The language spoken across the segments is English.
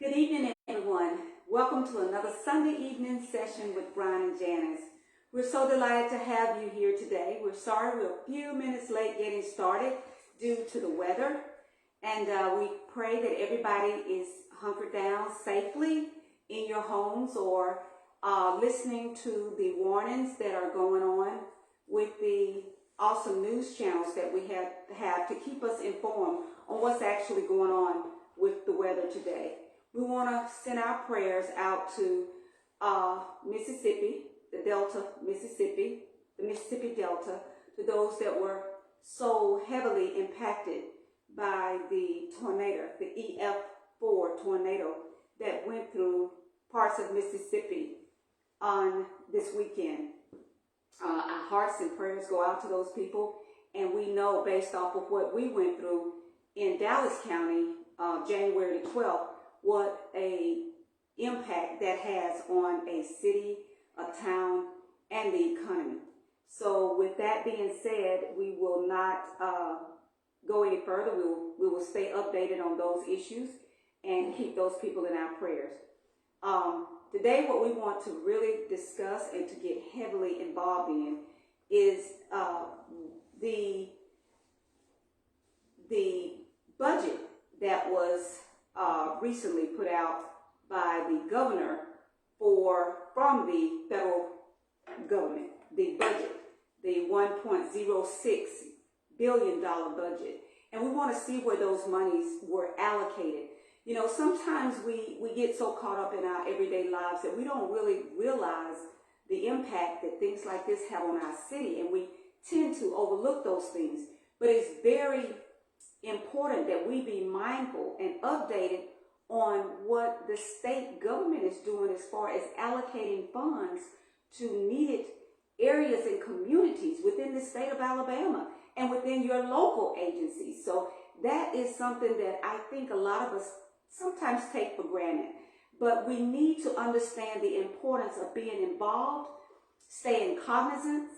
Good evening, everyone. Welcome to another Sunday evening session with Brian and Janice. We're so delighted to have you here today. We're sorry we're a few minutes late getting started due to the weather. And we pray that everybody is hunkered down safely in your homes or listening to the warnings that are going on with the awesome news channels that we have to keep us informed on what's actually going on with the weather today. We want to send our prayers out to Mississippi, the Delta, Mississippi, the Mississippi Delta, to those that were so heavily impacted by the tornado, the EF4 tornado that went through parts of Mississippi on this weekend. Our hearts and prayers go out to those people, and we know based off of what we went through in Dallas County, January the 12th, what a impact that has on a city, a town, and the economy. So with that being said, we will not go any further. We will stay updated on those issues and keep those people in our prayers. Today, what we want to really discuss and to get heavily involved in is the budget that was recently put out by the governor from the federal government, the budget, the $1.06 billion budget. And we want to see where those monies were allocated. You know, sometimes we get so caught up in our everyday lives that we don't really realize the impact that things like this have on our city, and we tend to overlook those things. But it's very important that we be mindful and updated on what the state government is doing as far as allocating funds to needed areas and communities within the state of Alabama and within your local agencies. So that is something that I think a lot of us sometimes take for granted. But we need to understand the importance of being involved, staying cognizant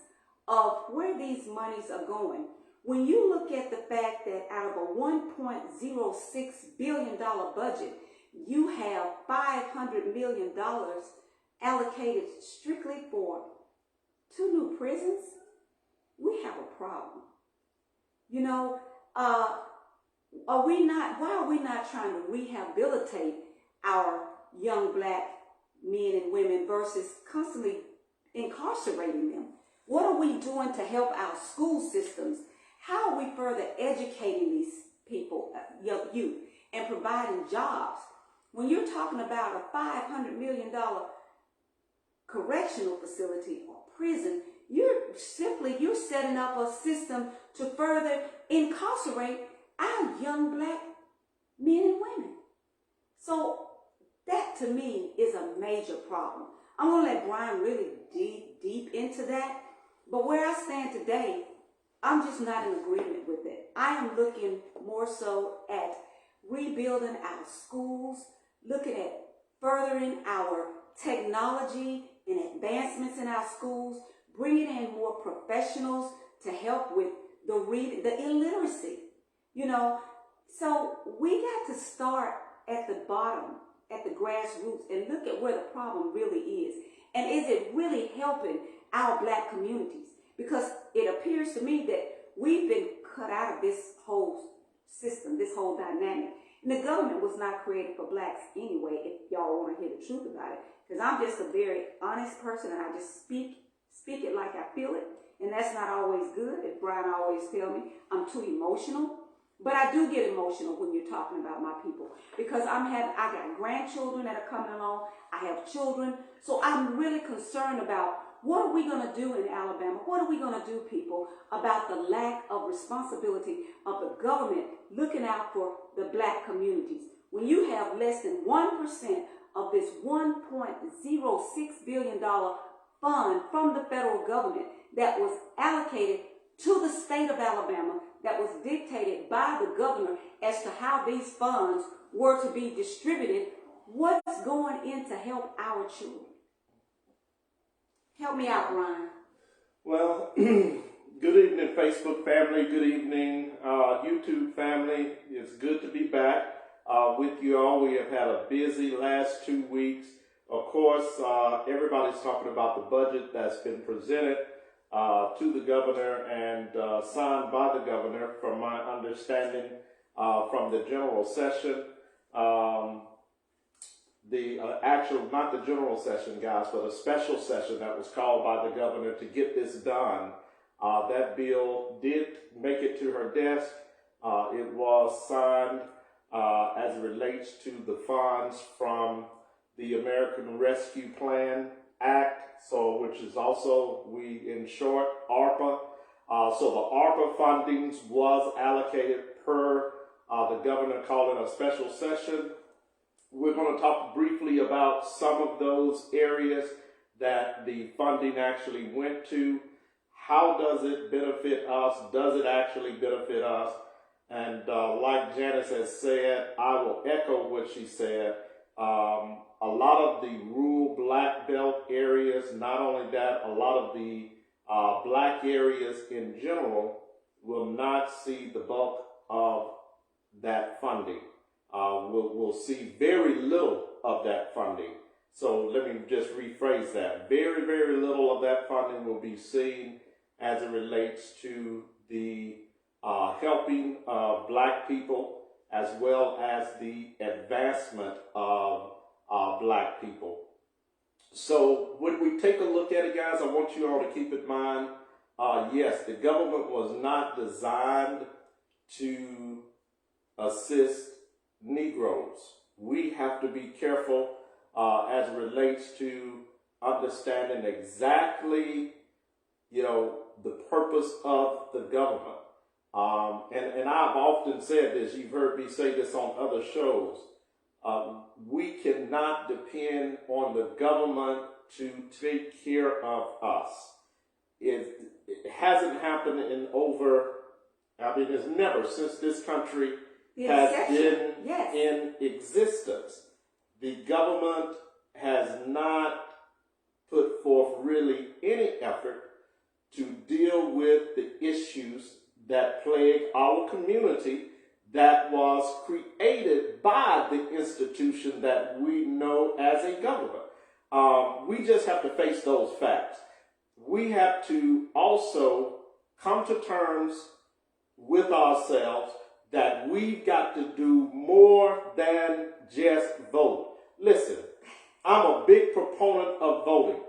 of where these monies are going. When you look at the fact that out of a $1.06 billion budget, you have $500 million allocated strictly for 2 new prisons, we have a problem. You know, why are we not trying to rehabilitate our young black men and women versus constantly incarcerating them? What are we doing to help our school systems? How are we further educating these people, young youth, and providing jobs? When you're talking about a $500 million correctional facility or prison, you're setting up a system to further incarcerate our young black men and women. So that to me is a major problem. I'm going to let Brian really deep into that. But where I stand today, I'm just not in agreement with it. I am looking more so at rebuilding our schools, looking at furthering our technology and advancements in our schools, bringing in more professionals to help with the reading, the illiteracy, you know. So we got to start at the bottom, at the grassroots, and look at where the problem really is. And is it really helping our black communities? Because it appears to me that we've been cut out of this whole system, this whole dynamic. And the government was not created for blacks anyway, if y'all want to hear the truth about it. Because I'm just a very honest person, and I just speak it like I feel it. And that's not always good. If Brian always tell me I'm too emotional. But I do get emotional when you're talking about my people. Because I got grandchildren that are coming along. I have children. So I'm really concerned about what are we going to do in Alabama? What are we going to do, people, about the lack of responsibility of the government looking out for the black communities? When you have less than 1% of this $1.06 billion fund from the federal government that was allocated to the state of Alabama, that was dictated by the governor as to how these funds were to be distributed, what's going in to help our children? Help me out, Brian. Well, good evening, Facebook family. Good evening, YouTube family. It's good to be back. with you all. We have had a busy last 2 weeks. Of course, everybody's talking about the budget that's been presented to the governor and signed by the governor, from my understanding, from the general session. Not the general session, guys, but a special session that was called by the governor to get this done. That bill did make it to her desk. It was signed as it relates to the funds from the American Rescue Plan Act, which is also, in short, ARPA. So the ARPA fundings was allocated per the governor calling a special session. We're going to talk briefly about some of those areas that the funding actually went to. How does it benefit us? Does it actually benefit us? And like Janice has said, I will echo what she said. A lot of the rural black belt areas, not only that, a lot of the black areas in general will not see the bulk of that funding. We'll see very little of that funding. So let me just rephrase that. Very, very little of that funding will be seen as it relates to the helping of black people, as well as the advancement of black people. So when we take a look at it, guys, I want you all to keep in mind, yes, the government was not designed to assist Negroes. We have to be careful as it relates to understanding exactly, the purpose of the government. And I've often said this, you've heard me say this on other shows. We cannot depend on the government to take care of us. It hasn't happened it's never, since this country has been in existence. The government has not put forth really any effort to deal with the issues that plague our community that was created by the institution that we know as a government. We just have to face those facts. We have to also come to terms with ourselves that we've got to do more than just vote. Listen, I'm a big proponent of voting.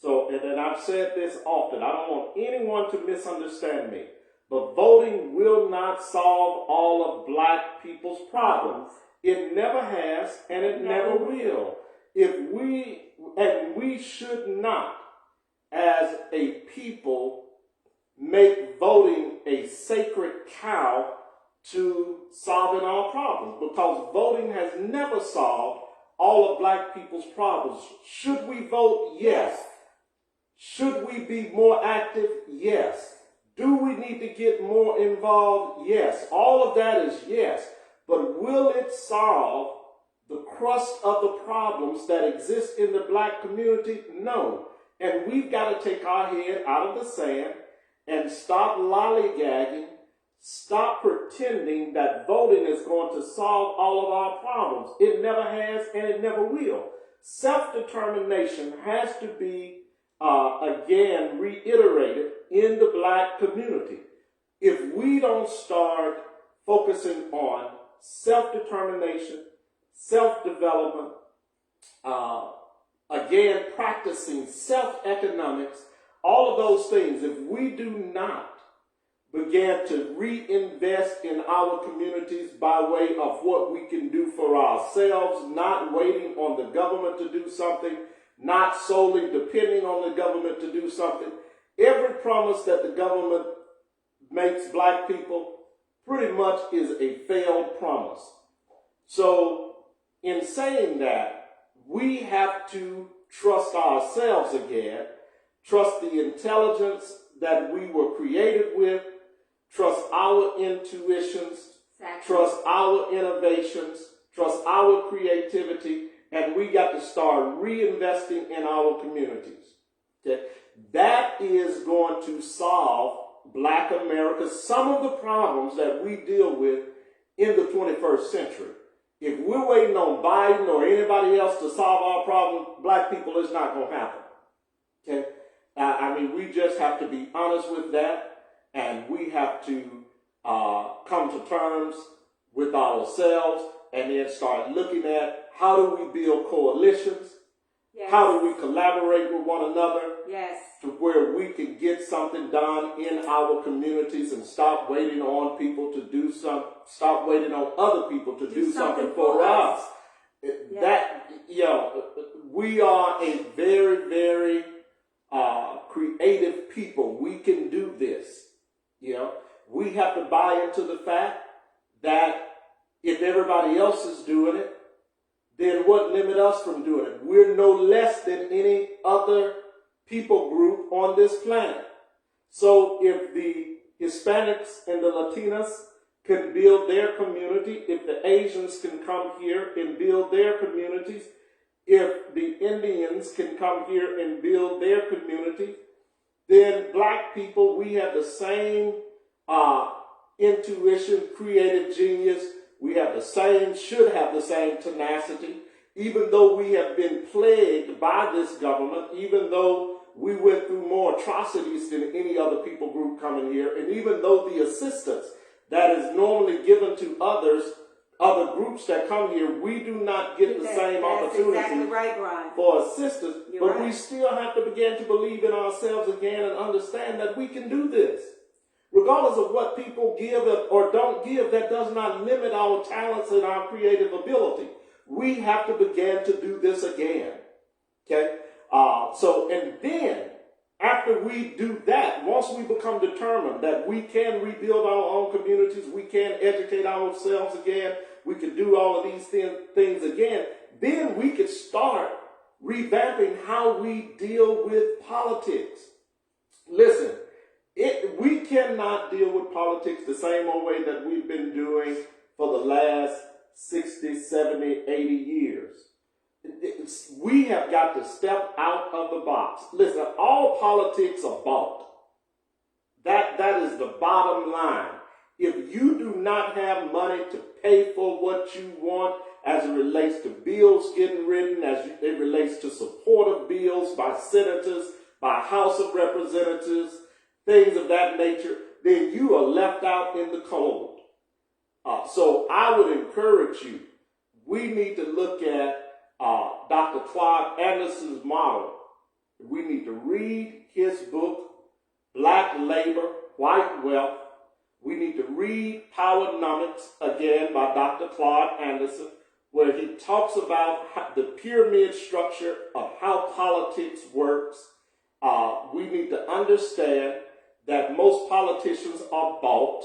And I've said this often, I don't want anyone to misunderstand me, but voting will not solve all of black people's problems. It never has, and it never will. We should not, as a people, make voting a sacred cow to solving our problems, because voting has never solved all of black people's problems. Should we vote? Yes. Should we be more active? Yes. Do we need to get more involved? Yes. All of that is yes. But will it solve the crust of the problems that exist in the black community? No. And we've got to take our head out of the sand and stop lollygagging, stop pretending that voting is going to solve all of our problems. It never has, and it never will. Self-determination has to be again reiterated in the black community. If we don't start focusing on self-determination, self-development, again practicing self-economics, all of those things, if we do not begin to reinvest in our communities by way of what we can do for ourselves, not waiting on the government to do something, not solely depending on the government to do something. Every promise that the government makes black people pretty much is a failed promise. So in saying that, we have to trust ourselves again, trust the intelligence that we were created with, trust our intuitions, trust our innovations, trust our creativity, and we got to start reinvesting in our communities. Okay? That is going to solve Black America some of the problems that we deal with in the 21st century. If we're waiting on Biden or anybody else to solve our problem, black people, it's not going to happen. Okay? I mean, we just have to be honest with that, and we have to come to terms with ourselves and then start looking at how do we build coalitions, Yes. how do we collaborate with one another, Yes. to where we can get something done in our communities and stop waiting on people to do stop waiting on other people to do something for us. Yeah. That, we are a very, very creative people. We can do this. We have to buy into the fact that if everybody else is doing it, then what limit us from doing it? We're no less than any other people group on this planet. So if the Hispanics and the Latinas can build their community, if the Asians can come here and build their communities, if the Indians can come here and build their community, then black people, we have the same intuition, creative genius. We have should have the same tenacity, even though we have been plagued by this government, even though we went through more atrocities than any other people group coming here, and even though the assistance that is normally given to other groups that come here, we do not get the same opportunity exactly right, Brian. for assistance, You're but right. we still have to begin to believe in ourselves again and understand that we can do this. Regardless of what people give or don't give, that does not limit our talents and our creative ability. We have to begin to do this again. Okay? And then, after we do that, once we become determined that we can rebuild our own communities, we can educate ourselves again, we can do all of these things again, then we can start revamping how we deal with politics. Listen, we cannot deal with politics the same old way that we've been doing for the last 60, 70, 80 years. We have got to step out of the box. Listen, all politics are bought. That is the bottom line. If you do not have money to pay for what you want as it relates to bills getting written, as it relates to support of bills by senators, by House of Representatives, things of that nature, then you are left out in the cold. So I would encourage you, we need to look at Dr. Claude Anderson's model. We need to read his book, Black Labor, White Wealth. We need to read Powernomics, again, by Dr. Claude Anderson, where he talks about the pyramid structure of how politics works. We need to understand that most politicians are bought,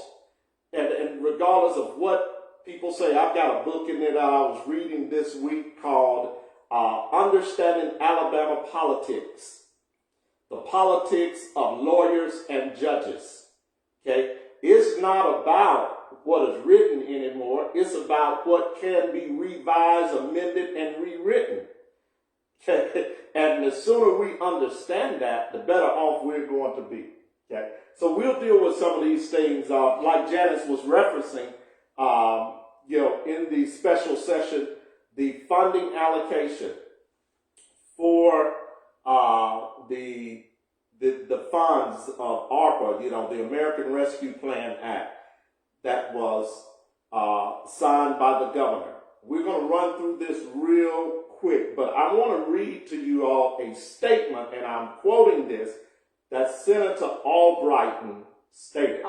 and regardless of what people say, I've got a book in it that I was reading this week called Understanding Alabama Politics, the politics of lawyers and judges. Okay, it's not about what is written anymore. It's about what can be revised, amended, and rewritten. Okay, and the sooner we understand that, the better off we're going to be. Okay, so we'll deal with some of these things, like Janice was referencing, in the special session, the funding allocation for the funds of ARPA, the American Rescue Plan Act, that was signed by the governor. We're going to run through this real quick, but I want to read to you all a statement, and I'm quoting this, that Senator Albright stated.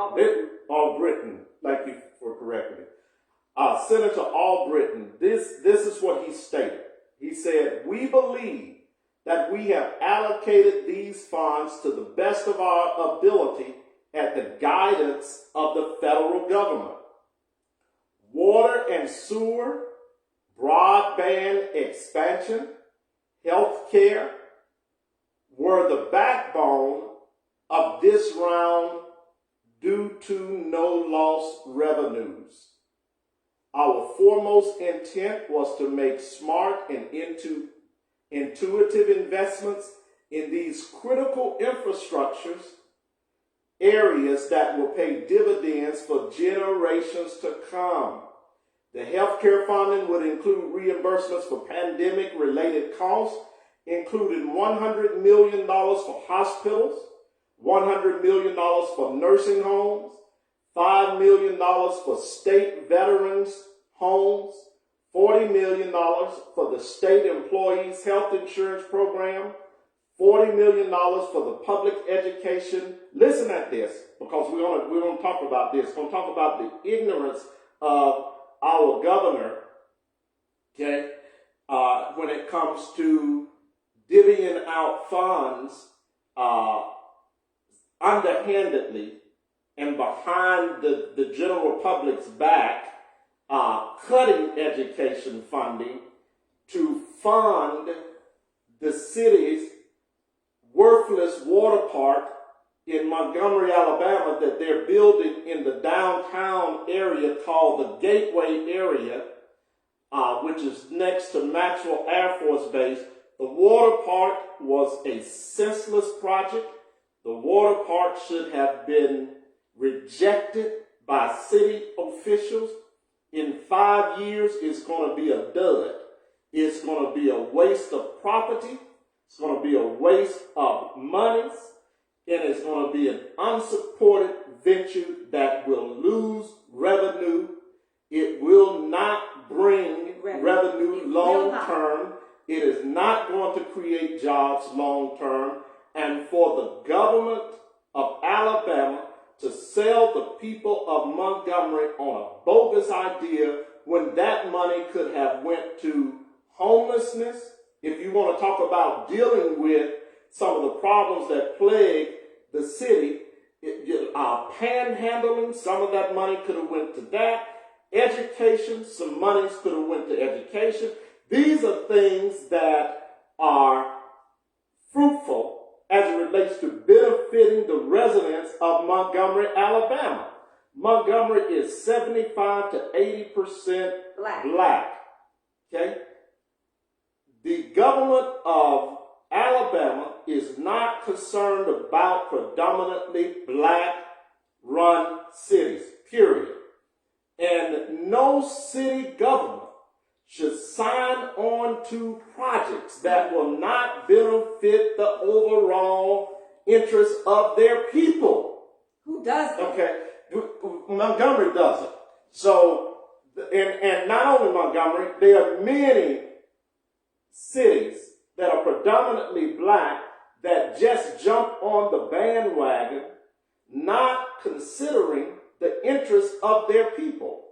Albritton, thank you for correcting me. Senator Albritton, this is what he stated. He said, "We believe that we have allocated these funds to the best of our ability at the guidance of the federal government. Water and sewer, broadband expansion, health care were the backbone of this round due to no lost revenues. Our foremost intent was to make smart and intuitive investments in these critical infrastructures, areas that will pay dividends for generations to come. The healthcare funding would include reimbursements for pandemic-related costs, including $100 million for hospitals, $100 million for nursing homes, $5 million for state veterans homes, $40 million for the state employees health insurance program, $40 million for the public education. Listen at this, because we're going to talk about this. We're going to talk about the ignorance of our governor, okay, when it comes to divvying out funds underhandedly and behind the general public's back, cutting education funding to fund the city's worthless water park in Montgomery, Alabama, that they're building in the downtown area called the Gateway area, which is next to Maxwell Air Force Base. The water park was a senseless project. The water park should have been rejected by city officials. In 5 years, it's going to be a dud. It's going to be a waste of property. It's going to be a waste of monies. And it's going to be an unsupported venture that will lose revenue. It will not bring revenue long term. It is not going to create jobs long term. And for the government of Alabama to sell the people of Montgomery on a bogus idea when that money could have went to homelessness. If you want to talk about dealing with some of the problems that plague the city, panhandling, some of that money could have went to that. Education, some monies could have went to education. These are things that are fruitful as it relates to benefiting the residents of Montgomery, Alabama. Montgomery is 75 to 80% black. Okay? The government of Alabama is not concerned about predominantly black-run cities, period. And no city government should sign on to projects that will not benefit the overall interests of their people. Who does that? Okay, Montgomery does it. So, and not only Montgomery, there are many cities that are predominantly black that just jump on the bandwagon, not considering the interests of their people.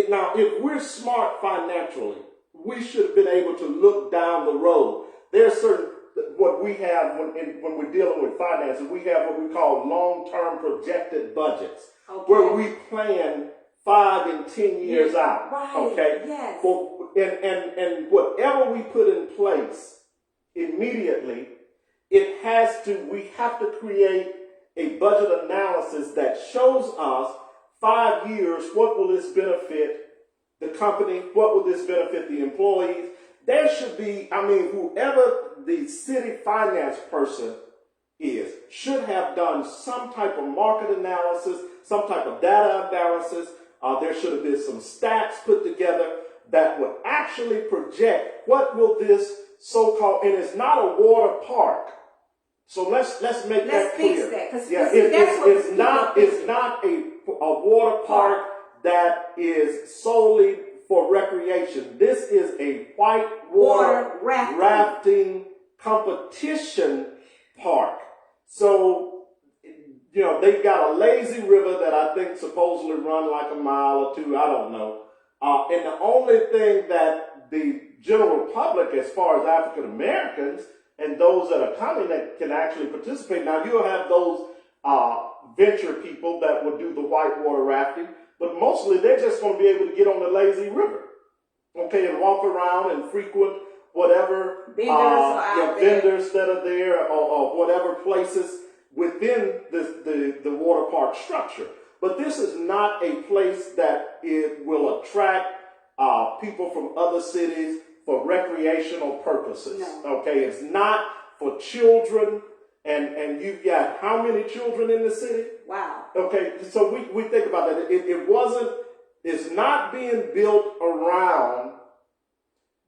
Now, if we're smart financially, we should have been able to look down the road. There's certain, what we have when we're dealing with finances, we have what we call long-term projected budgets, where we plan 5 and 10 years out. Right. Okay. Yes. And whatever we put in place immediately, we have to create a budget analysis that shows us 5 years, what will this benefit the company? What will this benefit the employees? There should be, whoever the city finance person is, should have done some type of market analysis, some type of data analysis. There should have been some stats put together that would actually project what will this so-called, and it's not a water park. So let's make that clear. Let's fix that. Yeah, it's not a water park that is solely for recreation. This is a whitewater rafting competition park. So, they've got a lazy river that I think supposedly run like a mile or two. I don't know. And the only thing that the general public, as far as African Americans and those that are coming that can actually participate. Now, you'll have those venture people that will do the whitewater rafting, but mostly they're just going to be able to get on the lazy river, okay, and walk around and frequent whatever vendors that are there or whatever places within the water park structure. But this is not a place that it will attract people from other cities for recreational purposes. No. Okay, it's not for children. And you've got how many children in the city? Wow. Okay, so we think about that. It wasn't is not being built around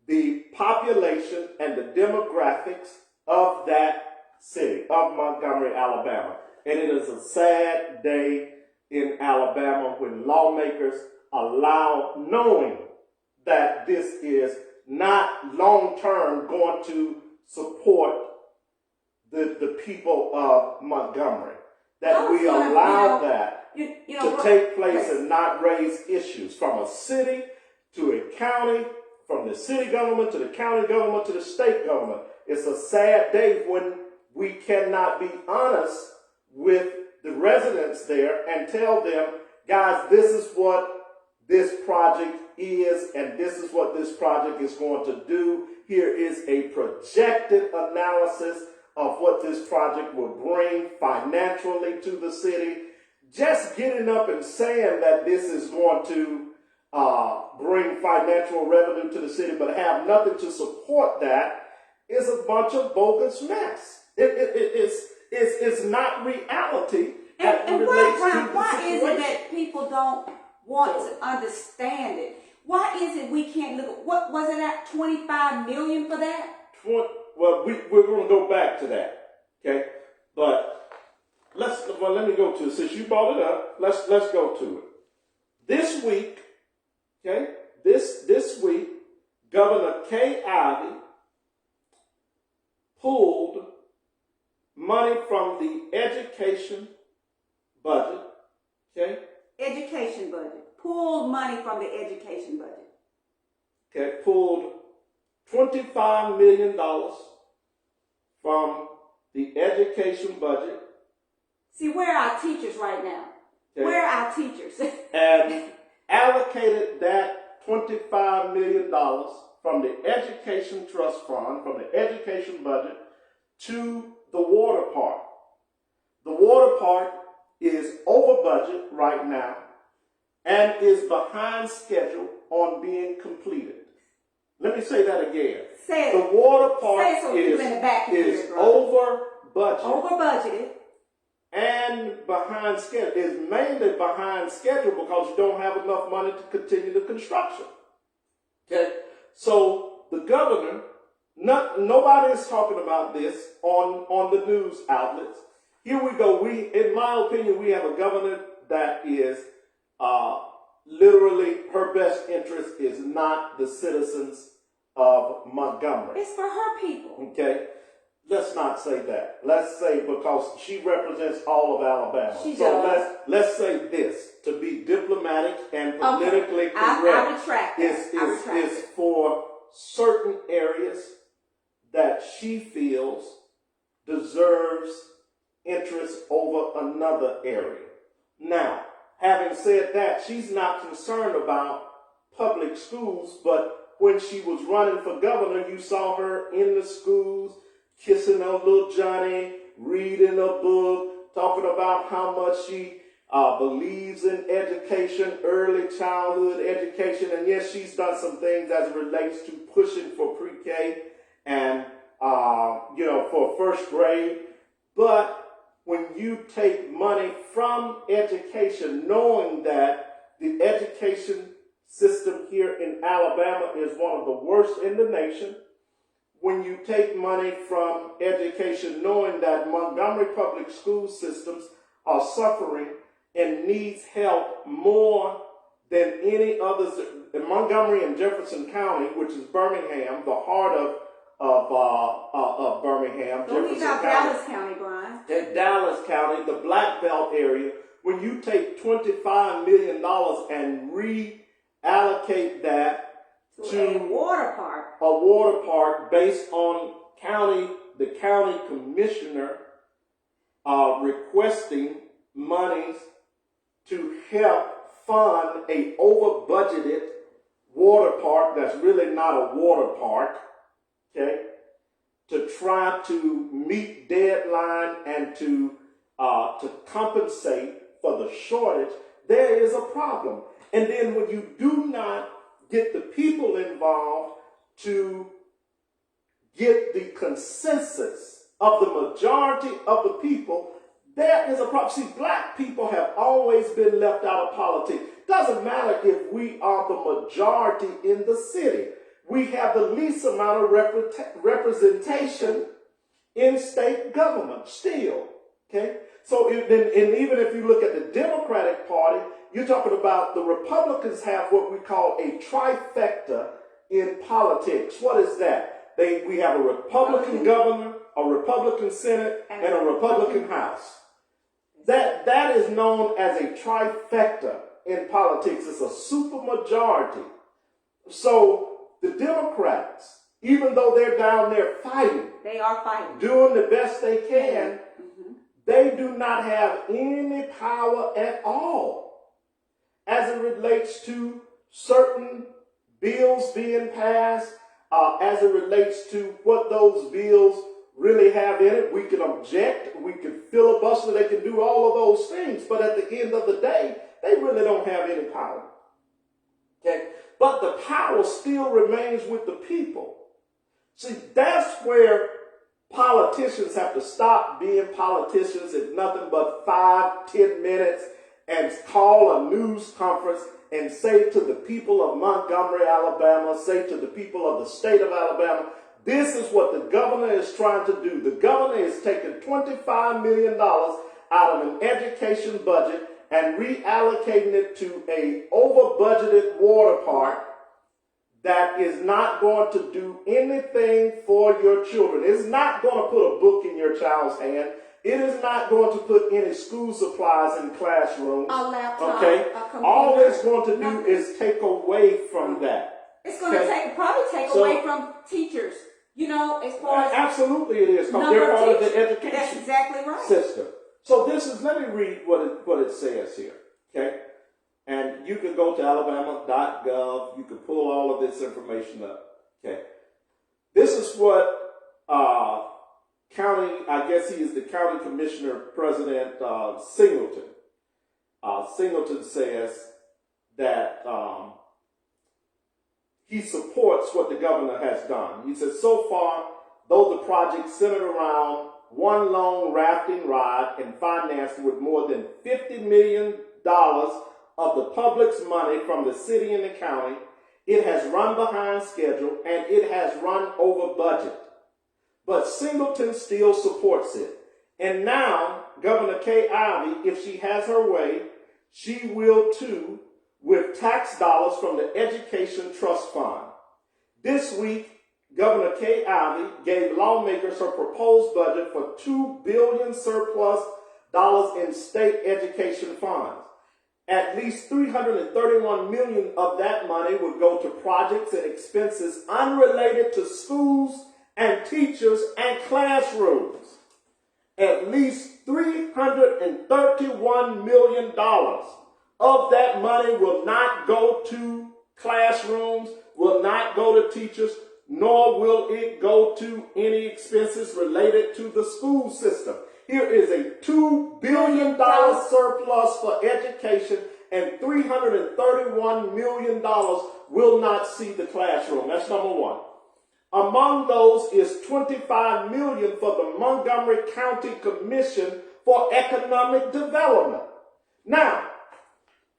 the population and the demographics of that city, of Montgomery, Alabama. And it is a sad day in Alabama when lawmakers allow, knowing that this is not long-term going to support the people of Montgomery, that we allow that to take place and not raise issues from a city to a county, from the city government to the county government to the state government. It's a sad day when we cannot be honest with the residents there and tell them, guys, this is what this project is and this is what this project is going to do. Here is a projected analysis of what this project will bring financially to the city. Just getting up and saying that this is going to bring financial revenue to the city, but have nothing to support that, is a bunch of bogus mess. It's not reality. And why is it that people don't want to understand it? Why is it we can't look? What was it at? $25 million for that? Well, we're going to go back to that, okay? But let me go to it. Since you brought it up, let's go to it. This week, okay? This week, Governor Kay Ivey pulled money from the education budget, okay? Education budget. Pulled money from the education budget. Okay, pulled $25 million from the education budget. See, where are our teachers right now? Okay. Where are our teachers? And allocated that $25 million from the education trust fund, from the education budget, to the water park. The water park is over budget right now and is behind schedule on being completed. Let me say that again. The water park is over budget. Over budgeted. And behind schedule. Is mainly behind schedule because you don't have enough money to continue the construction. Okay? So the governor, nobody is talking about this on the news outlets. Here we go. In my opinion, we have a governor that is literally, her best interest is not the citizens of Montgomery. It's for her people. Okay? Let's not say that. Let's say because she represents all of Alabama. She does. Let's say this, to be diplomatic and politically correct. I retract that. Is for certain areas that she feels deserves interest over another area. Now, having said that, she's not concerned about public schools, but when she was running for governor, you saw her in the schools, kissing on little Johnny, reading a book, talking about how much she believes in education, early childhood education. And yes, she's done some things as it relates to pushing for pre-K and, for first grade. But when you take money from education, knowing that the education system here in Alabama is one of the worst in the nation, when you take money from education, knowing that Montgomery public school systems are suffering and needs help more than any others. In Montgomery and Jefferson County, which is Birmingham, the heart of Birmingham, Don't leave out Dallas County, Brian. In Dallas County, the Black Belt area, when you take $25 million and reallocate that to a water park. A water park based on the county commissioner requesting monies to help fund a over-budgeted water park that's really not a water park, okay, to try to meet deadline and to compensate for the shortage, there is a problem. And then when you do not get the people involved to get the consensus of the majority of the people, there is a problem. See, black people have always been left out of politics. Doesn't matter if we are the majority in the city. We have the least amount of representation in state government still. Okay? So and even if you look at the Democratic Party, you're talking about the Republicans have what we call a trifecta in politics. What is that? We have a Republican governor, a Republican Senate, and a Republican House. That is known as a trifecta in politics. It's a supermajority. So the Democrats, even though they're down there fighting, they are fighting, doing the best they can, they do not have any power at all as it relates to certain bills being passed, as it relates to what those bills really have in it. We can object, we can filibuster, they can do all of those things, but at the end of the day, they really don't have any power. Okay? But the power still remains with the people. See, that's where politicians have to stop being politicians in nothing but 5-10 minutes and call a news conference and say to the people of Montgomery, Alabama, say to the people of the state of Alabama, this is what the governor is trying to do. The governor is taking $25 million out of an education budget and reallocating it to a over-budgeted water park that is not going to do anything for your children. It's not going to put a book in your child's hand. It is not going to put any school supplies in classrooms. A laptop, okay? a computer. All it's going to do is take away from that. It's going to probably take away from teachers. You know, as far as absolutely it is, because they're part of the education That's exactly right. system. So let me read what it says here, okay? And you can go to alabama.gov. You can pull all of this information up, okay? This is what I guess he is the county commissioner president, Singleton. Singleton says that he supports what the governor has done. He says, so far, though the project centered around one long rafting ride and financed with more than $50 million of the public's money from the city and the county, it has run behind schedule and it has run over budget. But Singleton still supports it. And now, Governor Kay Ivey, if she has her way, she will too, with tax dollars from the Education Trust Fund. This week, Governor Kay Ivey gave lawmakers her proposed budget for $2 billion surplus dollars in state education funds. At least $331 million of that money would go to projects and expenses unrelated to schools and teachers and classrooms. At least $331 million of that money will not go to classrooms, will not go to teachers, nor will it go to any expenses related to the school system. Here is a $2 billion surplus for education, and $331 million will not see the classroom. That's number one. Among those is $25 million for the Montgomery County Commission for Economic Development. Now,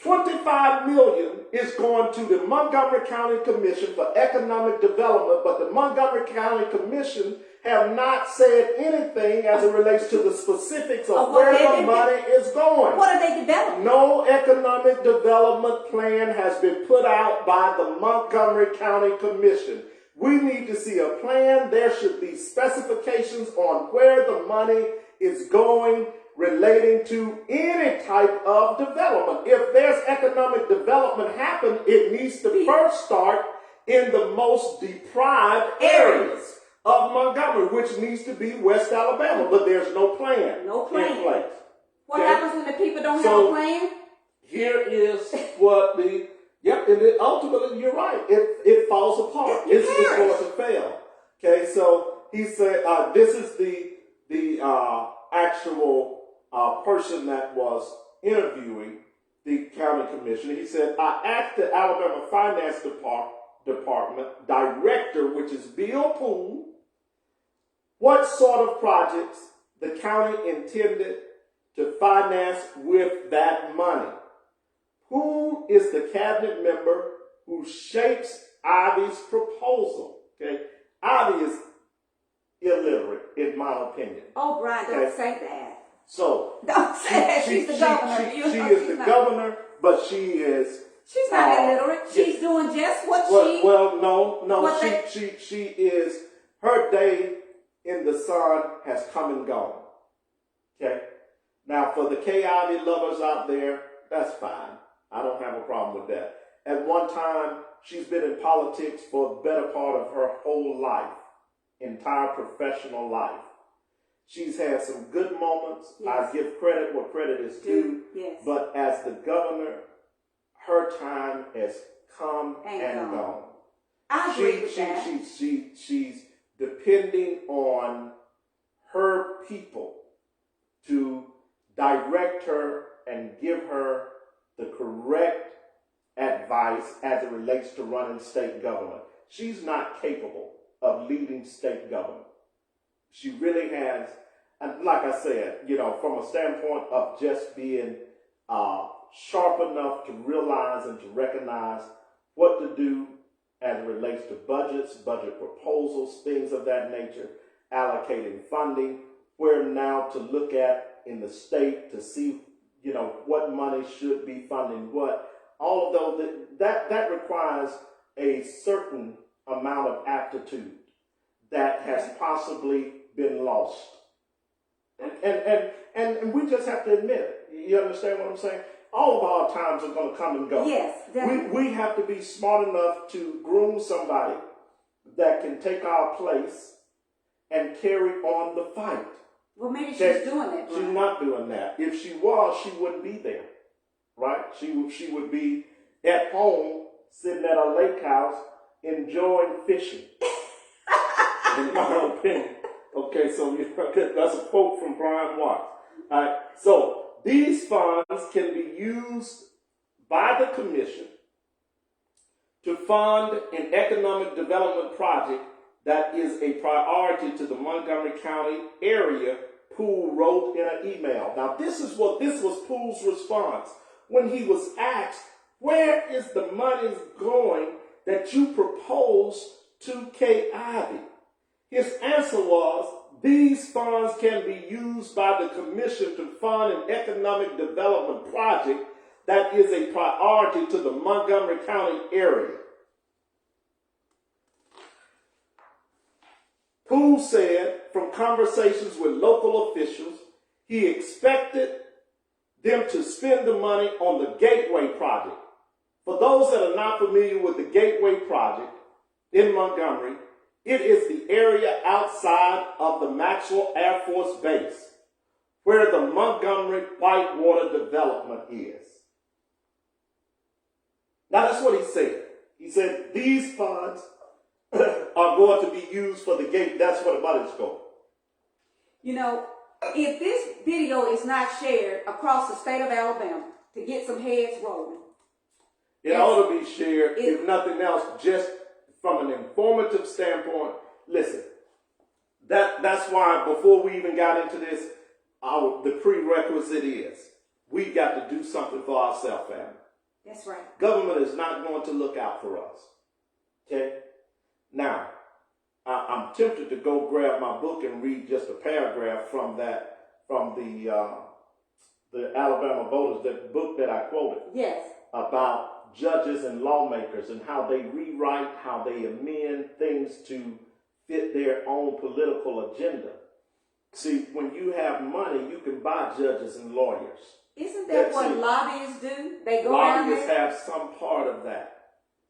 $25 million is going to the Montgomery County Commission for Economic Development, but the Montgomery County Commission have not said anything as it relates to the specifics of where the money is going. What are they developing? No economic development plan has been put out by the Montgomery County Commission. We need to see a plan. There should be specifications on where the money is going relating to any type of development. If there's economic development happen, it needs to first start in the most deprived areas of Montgomery, which needs to be West Alabama, but there's no plan. No plan. In place. What happens when the people don't have a plan? Here is what and ultimately you're right. It falls apart. It's going to fail. Okay, so he said this is the actual person that was interviewing the county commissioner. He said, I asked the Alabama Finance Department director, which is Bill Poole, what sort of projects the county intended to finance with that money. who is the cabinet member who shapes Ivy's proposal? Okay, Ivy is illiterate, in my opinion. Oh, Brian, don't say that. So don't say that. She's the governor. She is the governor, but she is. She's not illiterate. She's doing just what she. Well, no. She is. Her day in the sun has come and gone. Okay. Now, for the K-Ivy lovers out there, that's fine. I don't have a problem with that. At one time, she's been in politics for the better part of her whole life, entire professional life. She's had some good moments. Yes. I give credit where credit is due. Yes. But as the governor, her time has come and gone. I agree with that. She's depending on her people to direct her and give her the correct advice as it relates to running state government. She's not capable of leading state government. She really has, and like I said, from a standpoint of just being sharp enough to realize and to recognize what to do as it relates to budgets, budget proposals, things of that nature, allocating funding, where now to look at in the state to see, what money should be funding what. All of those, that requires a certain amount of aptitude that has possibly been lost. And we just have to admit it. You understand what I'm saying? All of our times are going to come and go. Yes, definitely. We have to be smart enough to groom somebody that can take our place and carry on the fight. Well, maybe she's doing that. She's not doing that. If she was, she wouldn't be there, right? She would be at home, sitting at a lake house, enjoying fishing. In my opinion. Okay, so that's a quote from Brian Watts. All right, so these funds can be used by the commission to fund an economic development project that is a priority to the Montgomery County area, Poole wrote in an email. Now, this was Poole's response when he was asked, where is the money going that you propose to K-Ivy? His answer was, these funds can be used by the commission to fund an economic development project that is a priority to the Montgomery County area. Poole said from conversations with local officials, he expected them to spend the money on the Gateway project. For those that are not familiar with the Gateway project in Montgomery, it is the area outside of the Maxwell Air Force Base where the Montgomery Whitewater development is. Now that's what he said. He said these funds are going to be used for the gate. That's where the money's going. If this video is not shared across the state of Alabama to get some heads rolling, it ought to be shared, if nothing else, just from an informative standpoint. Listen, that's why before we even got into this, the prerequisite is we got to do something for ourselves, family. That's right. Government is not going to look out for us. Okay? Now, I'm tempted to go grab my book and read just a paragraph from the Alabama Voters, that book that I quoted. Yes. About judges and lawmakers and how they rewrite, how they amend things to fit their own political agenda. See, when you have money, you can buy judges and lawyers. Isn't that what lobbyists do? They go down there? Lobbyists have some part of that.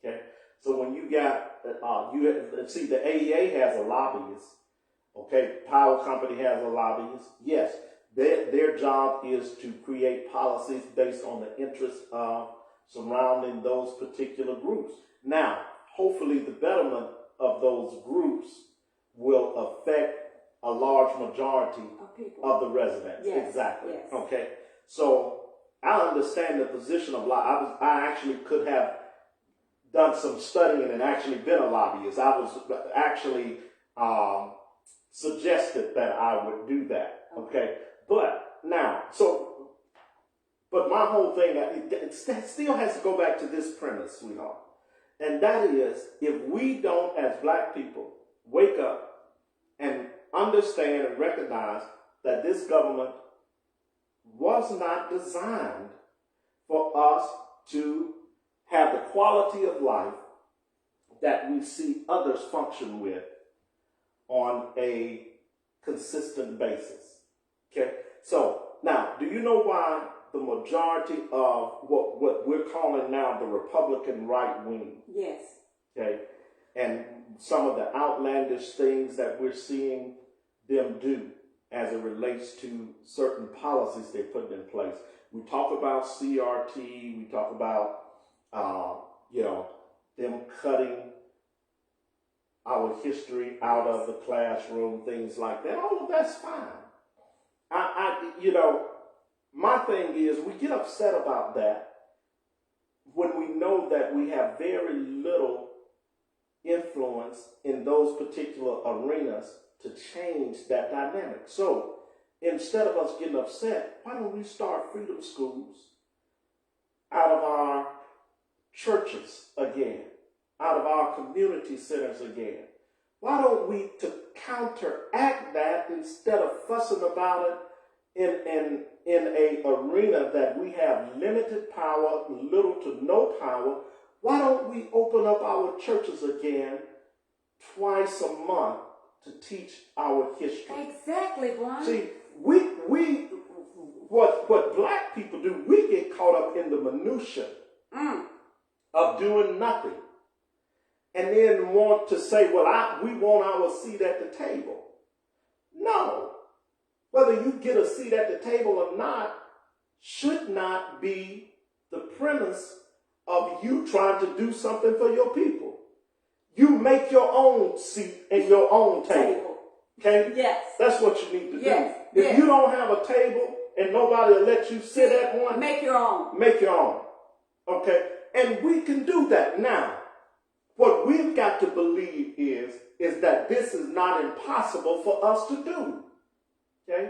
Okay? So when you got, the AEA has a lobbyist. Okay? Power Company has a lobbyist. Yes, their job is to create policies based on the interests surrounding those particular groups. Now, hopefully the betterment of those groups will affect a large majority of the residents. Yes. Exactly. Yes. Okay. So I understand the position of I actually could have done some studying and actually been a lobbyist. I was actually suggested that I would do that. Okay. But But my whole thing, it still has to go back to this premise, sweetheart. And that is, if we don't, as black people, wake up and understand and recognize that this government was not designed for us to have the quality of life that we see others function with on a consistent basis. Okay? So, now, do you know why the majority of what we're calling now the Republican right wing? Yes. Okay? And some of the outlandish things that we're seeing them do as it relates to certain policies they put in place. We talk about CRT, we talk about, them cutting our history out of the classroom, things like that. All of that's fine. My thing is, we get upset about that when we know that we have very little influence in those particular arenas to change that dynamic. So instead of us getting upset, why don't we start freedom schools out of our churches again, out of our community centers again? Why don't we, to counteract that, instead of fussing about it in a arena that we have limited power, little to no power, why don't we open up our churches again twice a month to teach our history? Exactly, Brian. See, what black people do, we get caught up in the minutia of doing nothing, and then want to say, well, we want our seat at the table. No. Whether you get a seat at the table or not should not be the premise of you trying to do something for your people. You make your own seat and your own table. Okay? Yes. That's what you need to yes. do. If yes. you don't have a table and nobody will let you sit at one, make your own. Make your own. Okay? And we can do that. Now, what we've got to believe is that this is not impossible for us to do. Okay?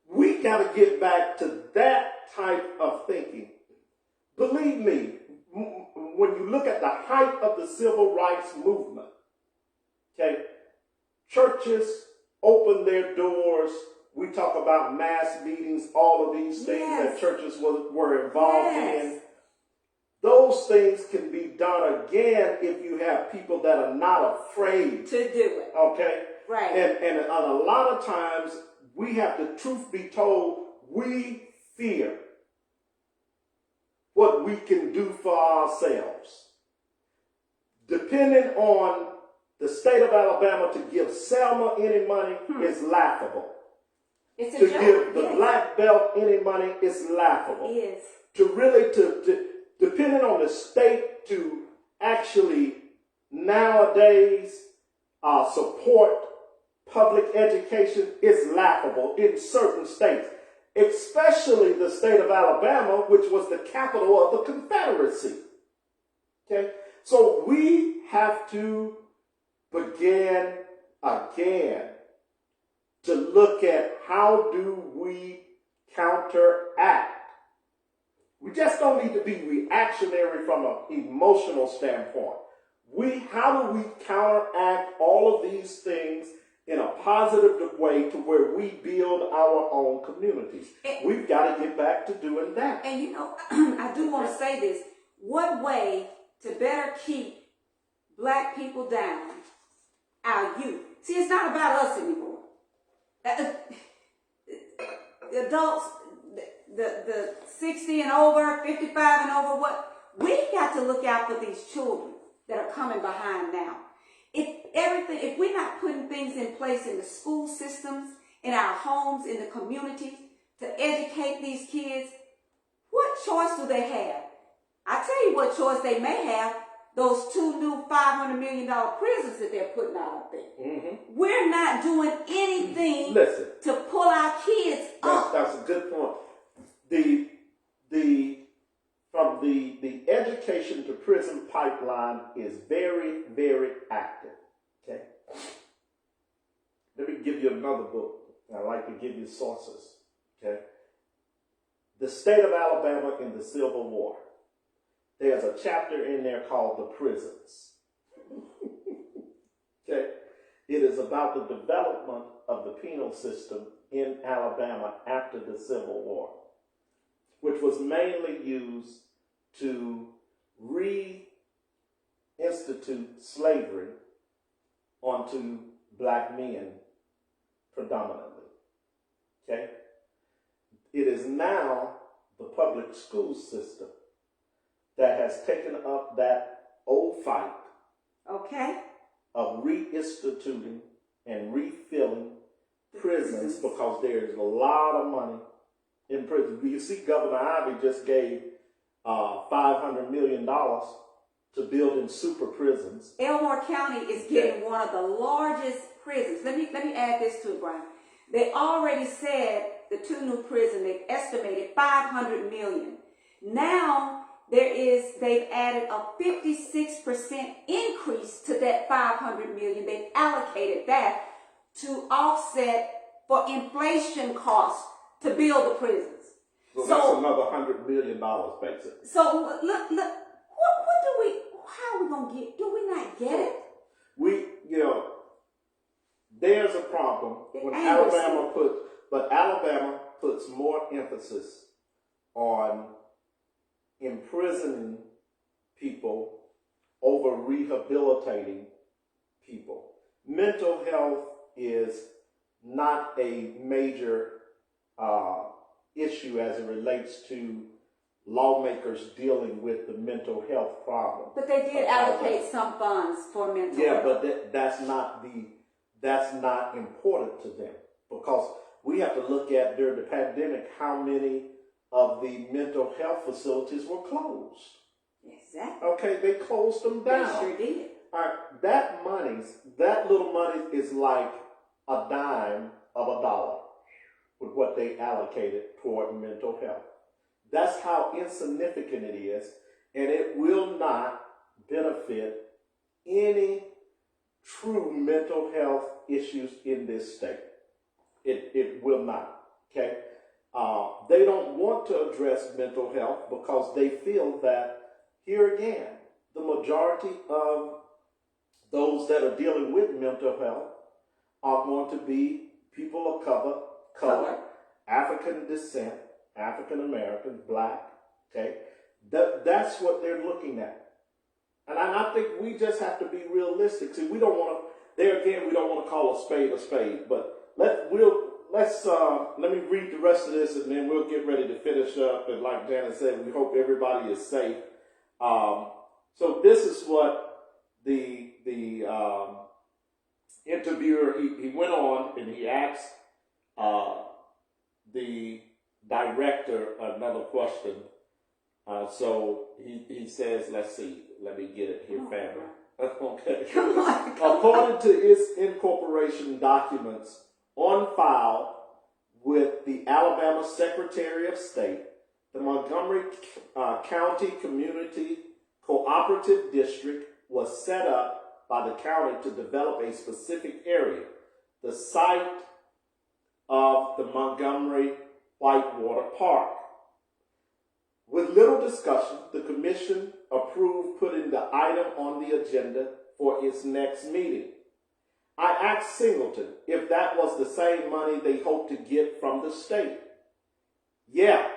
We got to get back to that type of thinking. Believe me, when you look at the height of the civil rights movement, okay, churches opened their doors. We talk about mass meetings, all of these things that churches were involved in. Those things can be done again if you have people that are not afraid to do it. Okay? Right. And a lot of times, we have, the truth be told, we fear what we can do for ourselves. Depending on the state of Alabama, to give Selma any money is laughable. It's a to joke. Give the black belt any money is laughable. It is. To really, depending on the state, to actually nowadays support public education is laughable in certain states, especially the state of Alabama, which was the capital of the Confederacy. Okay? So we have to begin again to look at how do we counteract. We just don't need to be reactionary from an emotional standpoint. How do we counteract all of these things in a positive way to where we build our own communities? We've got to get back to doing that. And I do want to say this. What way to better keep black people down? Our youth. See, it's not about us anymore. The adults, the 60 and over, 55 and over, we got to look out for these children that are coming behind now. If we're not putting things in place in the school systems, in our homes, in the communities, to educate these kids, what choice do they have? I tell you what choice they may have. Those 2 new $500 million prisons that they're putting out there. Mm-hmm. We're not doing anything to pull our kids up. That's a good point. From the education to prison pipeline is very, very active. Okay. Let me give you another book. I like to give you sources. Okay. the state of Alabama in the Civil War. There's a chapter in there called the prisons. Okay? It is about the development of the penal system in Alabama after the Civil War, which was mainly used to reinstitute slavery onto black men predominantly. Okay? It is now the public school system that has taken up that old fight Okay. of reinstituting and refilling prisons because there's a lot of money in prison. You see, Governor Ivey just gave $500 million to building super prisons. Elmore County is getting one of the largest prisons. Let me add this to it, Brian. They already said the two new prisons, they've estimated $500 million. Now they've added a 56% increase to that $500 million. They've allocated that to offset for inflation costs to build the prisons. So that's another $100 million, basically. So look, what do we, how are we going to get, do we not get it? There's a problem when Alabama puts more emphasis on imprisoning people over rehabilitating people. Mental health is not a major issue as it relates to lawmakers dealing with the mental health problem. But they did allocate some funds for mental health. Yeah, but that's not important to them, because we have to look at during the pandemic how many of the mental health facilities were closed. Exactly. Okay, they closed them down. They sure did. All right, that little money is like a dime of a dollar with what they allocated toward mental health. That's how insignificant it is, and it will not benefit any true mental health issues in this state. It will not, okay? They don't want to address mental health because they feel that, here again, the majority of those that are dealing with mental health are going to be people of color, African descent, African Americans, black, okay? That's what they're looking at. And I think we just have to be realistic. See, we don't want to call a spade, but let me read the rest of this and then we'll get ready to finish up. And like Janice said, we hope everybody is safe. So this is what the interviewer, he went on and he asked the director another question. So he says, let's see, let me get it here, family. Okay. Come on. According to its incorporation documents on file with the Alabama Secretary of State, the Montgomery County Community Cooperative District was set up by the county to develop a specific area, the site of the Montgomery Whitewater Park. With little discussion, the commission approved putting the item on the agenda for its next meeting. I asked Singleton if that was the same money they hoped to get from the state. Yeah,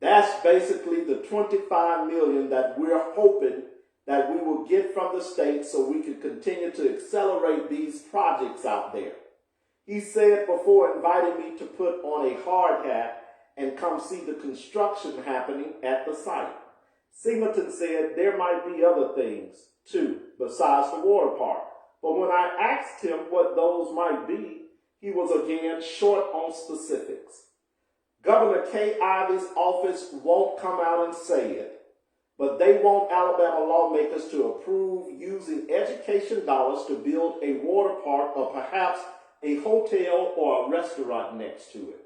that's basically the $25 million that we're hoping that we will get from the state so we can continue to accelerate these projects out there. He said before inviting me to put on a hard hat and come see the construction happening at the site. Singleton said there might be other things too besides the water park. But when I asked him what those might be, he was again short on specifics. Governor Kay Ivey's office won't come out and say it, but they want Alabama lawmakers to approve using education dollars to build a water park or perhaps a hotel or a restaurant next to it.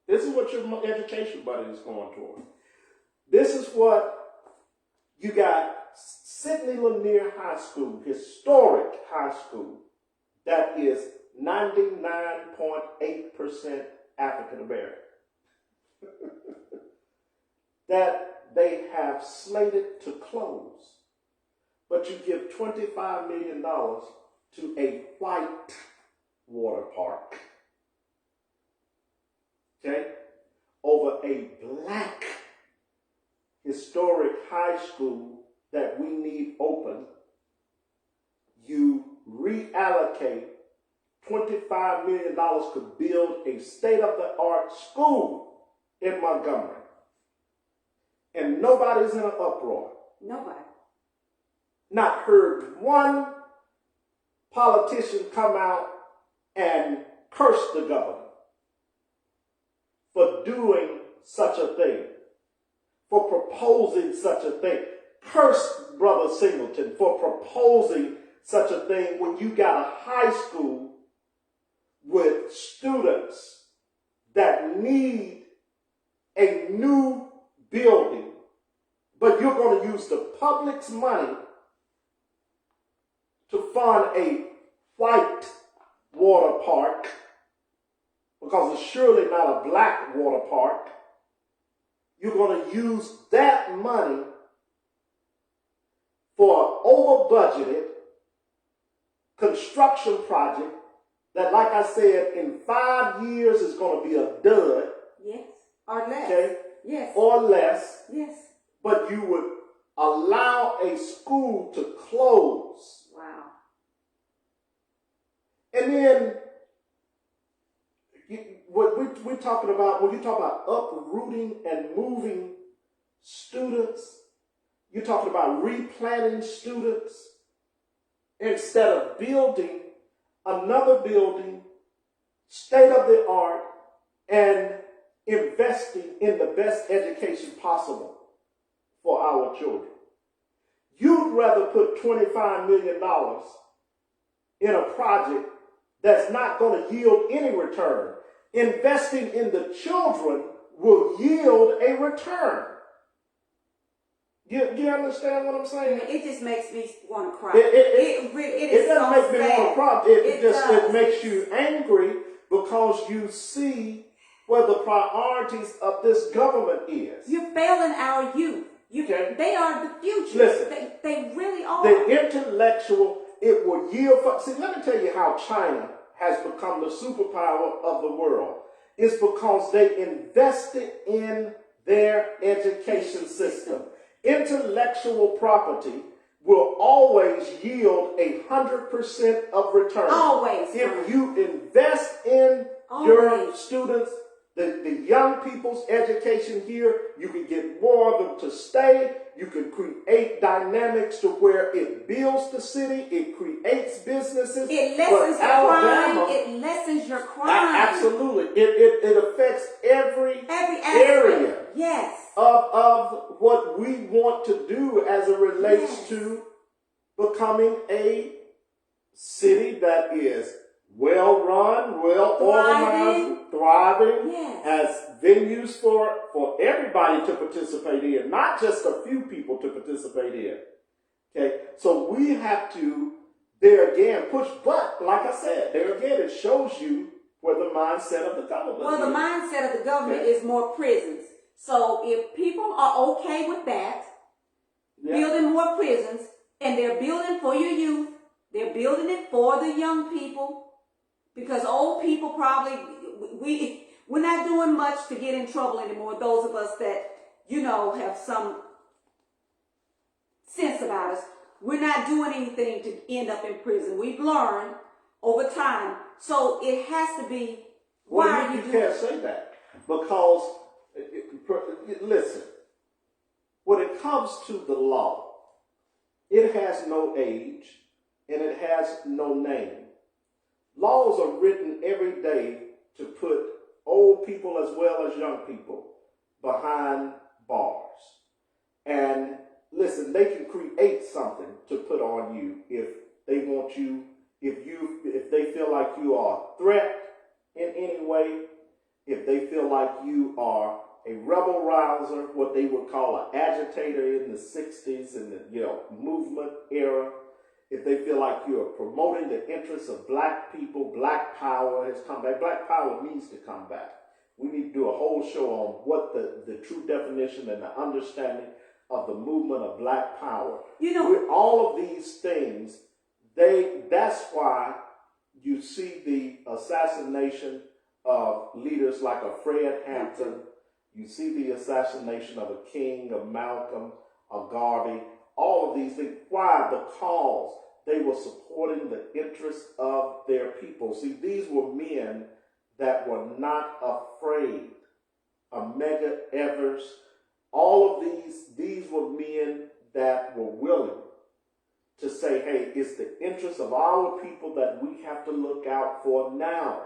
This is what your education budget is going toward. This is what you got. Sidney Lanier High School, historic high school, that is 99.8% African American. that they have slated to close, but you give $25 million to a white water park, okay, over a black historic high school that we need open. You reallocate $25 million to build a state-of-the-art school in Montgomery. And nobody's in an uproar. Nobody. Not heard one politician come out and curse the governor for doing such a thing, for proposing such a thing. Curse Brother Singleton for proposing such a thing when you got a high school with students that need a new building, but you're going to use the public's money to fund a white water park, because it's surely not a black water park. You're going to use that money for an over-budgeted construction project that, like I said, in 5 years is going to be a dud. Yes. Or less. Okay? Yes. Or less. Yes. But you would allow a school to close. Wow. And then what we're talking about, when you talk about uprooting and moving students, you're talking about replanting students instead of building another building, state of the art, and investing in the best education possible for our children. You'd rather put $25 million in a project that's not going to yield any return. Investing in the children will yield a return. You understand what I'm saying? It just makes me want to cry. It doesn't make me want to cry. It makes you angry because you see where the priorities of this government is. You're failing our youth. Okay. They are the future. Listen, they really are. The intellectual, it will yield. See, let me tell you how China has become the superpower of the world. It's because they invested in their education system. Intellectual property will always yield 100% of return. Always. If you invest in your students, the young people's education here, you can get more of them to stay. You can create dynamics to where it builds the city, it creates businesses. It lessens your crime. It lessens your crime. Absolutely. It affects every area yes. of what we want to do as it relates to becoming a city that is well run, well organized, thriving, has venues for everybody to participate in, not just a few people to participate in. Okay, so we have to, there again, push, but like I said, there again, it shows you where the mindset of the government is. The mindset of the government is more prisons. So if people are okay with that, building more prisons, and they're building for your youth, they're building it for the young people, because old people probably, we're not doing much to get in trouble anymore. Those of us that, have some sense about us, we're not doing anything to end up in prison. We've learned over time. So it has to be, you can't say that. Because, listen, when it comes to the law, it has no age and it has no name. Laws are written every day to put old people as well as young people behind bars. And listen, they can create something to put on you if they want you, if they feel like you are a threat in any way, if they feel like you are a rebel rouser, what they would call an agitator in the 60s and the movement era. If they feel like you are promoting the interests of black people, black power has come back. Black power needs to come back. We need to do a whole show on what the true definition and the understanding of the movement of Black power. You know, With all of these things, that's why you see the assassination of leaders like a Fred Hampton. You see the assassination of a King, a Malcolm, a Garvey, all of these things. Why? Because they were supporting the interests of their people. See, these were men that were not afraid. Medgar Evers, all of these were men that were willing to say, hey, it's the interest of our people that we have to look out for now.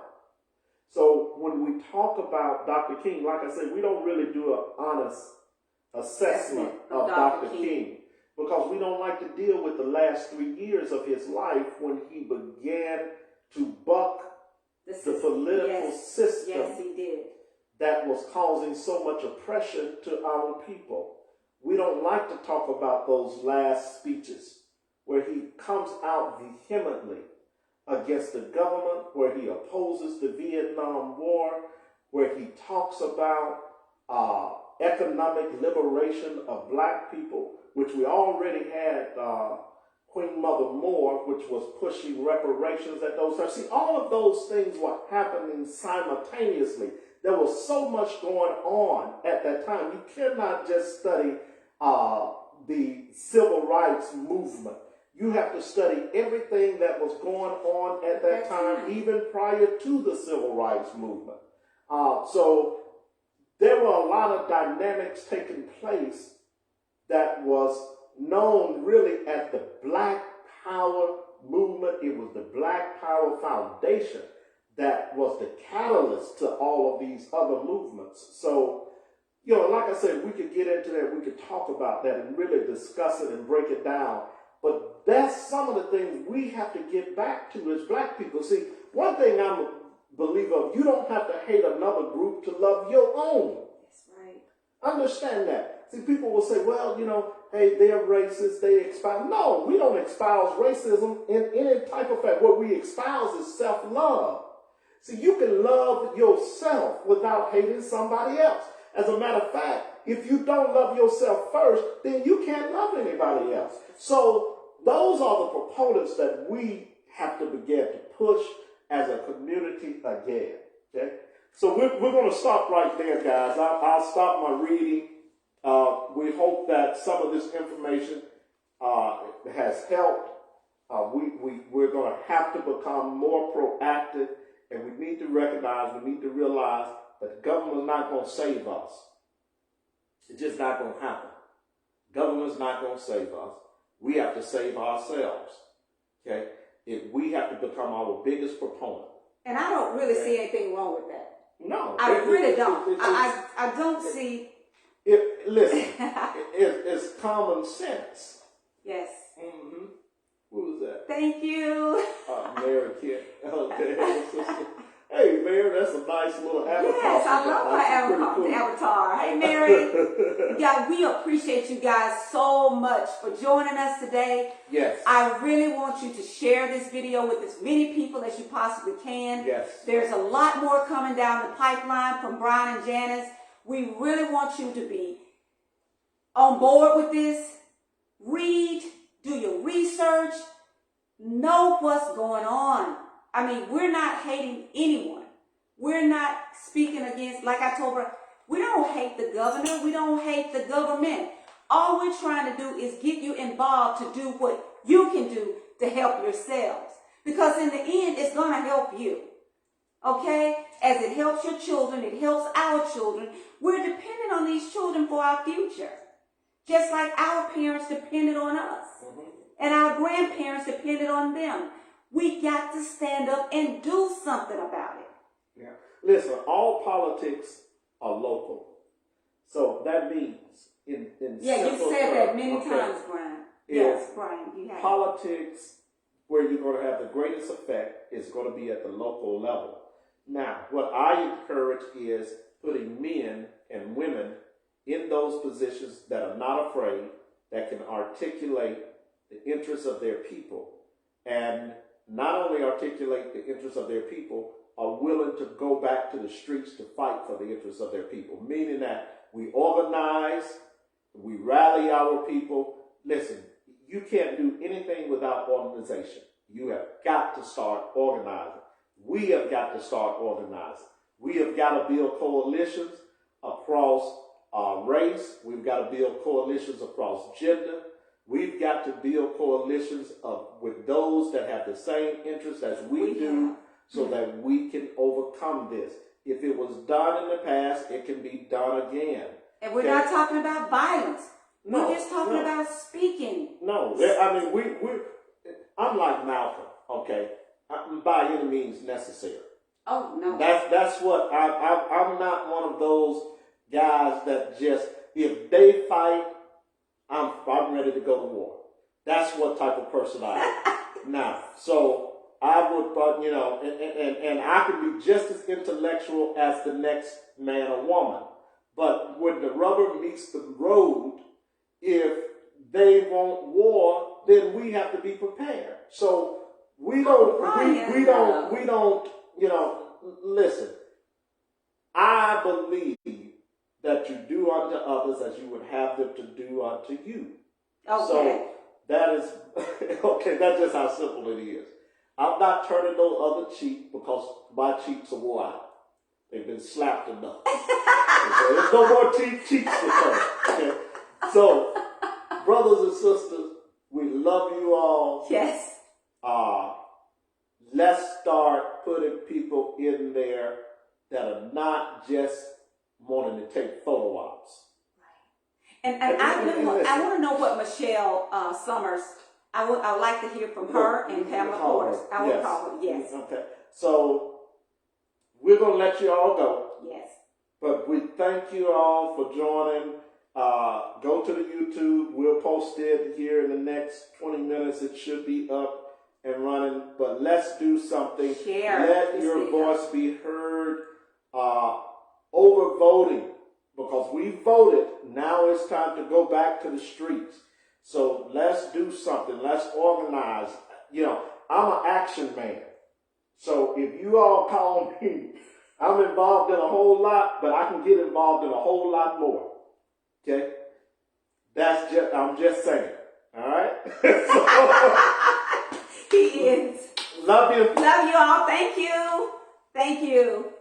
So when we talk about Dr. King, like I said, we don't really do an honest assessment of Dr. King because we don't like to deal with the last 3 years of his life when he began to buck the political system. Yes, he did. That was causing so much oppression to our people. We don't like to talk about those last speeches where he comes out vehemently against the government, where he opposes the Vietnam War, where he talks about economic liberation of Black people, which we already had Queen Mother Moore, which was pushing reparations at those times. See, all of those things were happening simultaneously. There was so much going on at that time. You cannot just study the civil rights movement. You have to study everything that was going on at that time, even prior to the civil rights movement. So there were a lot of dynamics taking place that was known really as the Black Power movement. It was the Black Power Foundation that was the catalyst to all of these other movements. So, like I said, we could get into that, we could talk about that and really discuss it and break it down. But that's some of the things we have to get back to as Black people. See, one thing I'm a believer of, you don't have to hate another group to love your own. That's right. Understand that. See, people will say, well, hey, they're racist, they espouse. No, we don't espouse racism in any type of fact. What we espouse is self-love. See, you can love yourself without hating somebody else. As a matter of fact, if you don't love yourself first, then you can't love anybody else. So those are the proponents that we have to begin to push as a community again. Okay? So we're going to stop right there, guys. I'll stop my reading. We hope that some of this information has helped. We're going to have to become more proactive, and we need to recognize, we need to realize that the government is not going to save us. It's just not going to happen. Government's not going to save us. We have to save ourselves. Okay? We have to become our biggest proponent. And I don't really see anything wrong with that. No. I really don't. I don't see. Listen, it's common sense. Yes. Mm-hmm. Who was that? Thank you. Mary Kent. Okay. Hey, Mary, that's a nice little avatar. Yes, I love my avatar. Hey, Mary. Yeah, we appreciate you guys so much for joining us today. Yes. I really want you to share this video with as many people as you possibly can. Yes. There's a lot more coming down the pipeline from Brian and Janice. We really want you to be on board with this. Read, do your research, know what's going on. I mean, we're not hating anyone. We're not speaking against, like I told her, we don't hate the governor. We don't hate the government. All we're trying to do is get you involved to do what you can do to help yourselves. Because in the end, it's going to help you. Okay? As it helps your children, it helps our children. We're dependent on these children for our future. Just like our parents depended on us. Mm-hmm. And our grandparents depended on them. We got to stand up and do something about it. Yeah. Listen, all politics are local. So that means in yeah, you said that many times, Brian. Yes, Brian, you have. Politics, where you're going to have the greatest effect, is going to be at the local level. Now, what I encourage is putting men and women in those positions that are not afraid, that can articulate the interests of their people, and not only articulate the interests of their people, are willing to go back to the streets to fight for the interests of their people, meaning that we organize, we rally our people. Listen, you can't do anything without organization. You have got to start organizing. We have got to start organizing. We have got to build coalitions across race. We've got to build coalitions across gender. We've got to build coalitions with those that have the same interests as we do, so that we can overcome this. If it was done in the past, it can be done again. And we're not talking about violence. We're just talking about speaking. No, I mean, I'm like Malcolm, okay? By any means necessary. Oh, no. That's what, I'm not one of those guys that just, if they fight, I'm ready to go to war. That's what type of person I am. Now, so I would, and I can be just as intellectual as the next man or woman. But when the rubber meets the road, if they want war, then we have to be prepared. So we don't, listen, I believe that you do unto others as you would have them to do unto you. Okay. So that is, okay, that's just how simple it is. I'm not turning no other cheek because my cheeks are wore out. They've been slapped enough. Okay? There's no more cheeks to turn. Okay? So, brothers and sisters, we love you all. Yes. Let's start putting people in there that are not just wanting to take photo ops. And I want to know what Michelle Summers, I would like to hear from her and Pamela Porter. I will call her, yes. Okay. So we're going to let you all go. Yes. But we thank you all for joining. Go to the YouTube. We'll post it here in the next 20 minutes. It should be up and running. But let's do something. Share. Let your voice be heard. Over voting. Because we voted, now it's time to go back to the streets. So let's do something. Let's organize. I'm an action man. So if you all call me, I'm involved in a whole lot, but I can get involved in a whole lot more. Okay? I'm just saying. All right? He is. Love you. Love you all. Thank you. Thank you.